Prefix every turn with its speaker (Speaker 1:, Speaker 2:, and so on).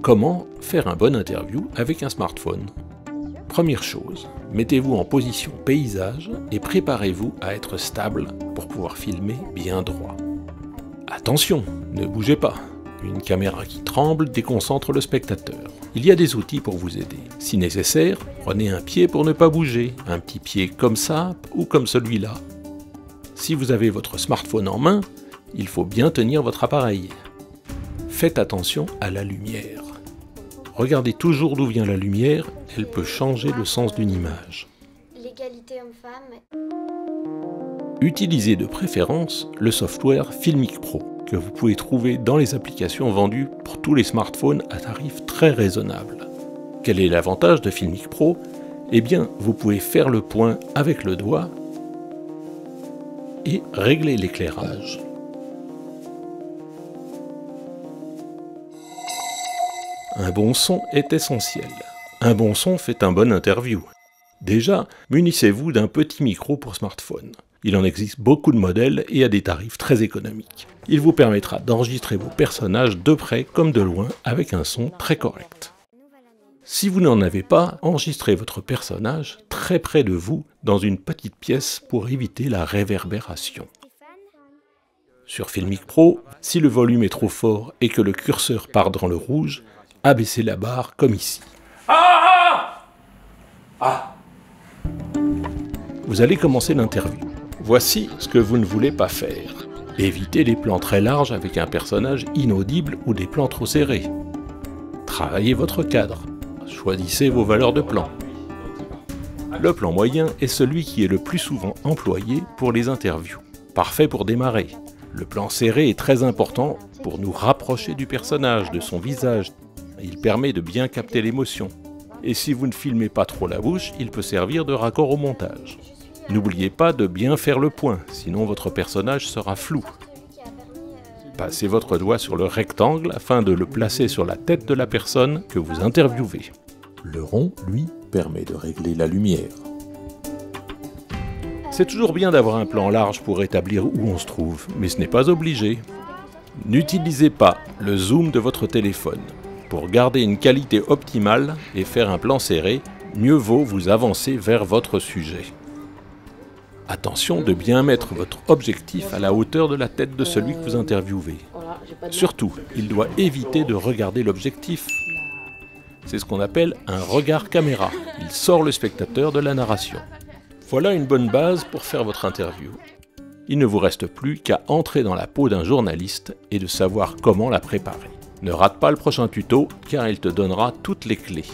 Speaker 1: Comment faire un bon interview avec un smartphone? Première chose, mettez-vous en position paysage et préparez-vous à être stable pour pouvoir filmer bien droit. Attention, ne bougez pas. Une caméra qui tremble déconcentre le spectateur. Il y a des outils pour vous aider. Si nécessaire, prenez un pied pour ne pas bouger, un petit pied comme ça ou comme celui-là. Si vous avez votre smartphone en main, il faut bien tenir votre appareil. Faites attention à la lumière. Regardez toujours d'où vient la lumière, elle peut changer le sens d'une image.
Speaker 2: L'égalité homme-femme.
Speaker 1: Utilisez de préférence le software Filmic Pro, que vous pouvez trouver dans les applications vendues pour tous les smartphones à tarif très raisonnable. Quel est l'avantage de Filmic Pro? Eh bien, vous pouvez faire le point avec le doigt et régler l'éclairage. Un bon son est essentiel. Un bon son fait un bon interview. Déjà, munissez-vous d'un petit micro pour smartphone. Il en existe beaucoup de modèles et à des tarifs très économiques. Il vous permettra d'enregistrer vos personnages de près comme de loin avec un son très correct. Si vous n'en avez pas, enregistrez votre personnage très près de vous dans une petite pièce pour éviter la réverbération. Sur Filmic Pro, si le volume est trop fort et que le curseur part dans le rouge, abaissez la barre comme ici. Vous allez commencer l'interview. Voici ce que vous ne voulez pas faire. Évitez les plans très larges avec un personnage inaudible ou des plans trop serrés. Travaillez votre cadre. Choisissez vos valeurs de plan. Le plan moyen est celui qui est le plus souvent employé pour les interviews. Parfait pour démarrer. Le plan serré est très important pour nous rapprocher du personnage, de son visage. Il permet de bien capter l'émotion. Et si vous ne filmez pas trop la bouche, il peut servir de raccord au montage. N'oubliez pas de bien faire le point, sinon votre personnage sera flou. Passez votre doigt sur le rectangle afin de le placer sur la tête de la personne que vous interviewez. Le rond, lui, permet de régler la lumière. C'est toujours bien d'avoir un plan large pour établir où on se trouve, mais ce n'est pas obligé. N'utilisez pas le zoom de votre téléphone. Pour garder une qualité optimale et faire un plan serré, mieux vaut vous avancer vers votre sujet. Attention de bien mettre votre objectif à la hauteur de la tête de celui que vous interviewez. Surtout, il doit éviter de regarder l'objectif. C'est ce qu'on appelle un regard caméra. Il sort le spectateur de la narration. Voilà une bonne base pour faire votre interview. Il ne vous reste plus qu'à entrer dans la peau d'un journaliste et de savoir comment la préparer. Ne rate pas le prochain tuto car il te donnera toutes les clés.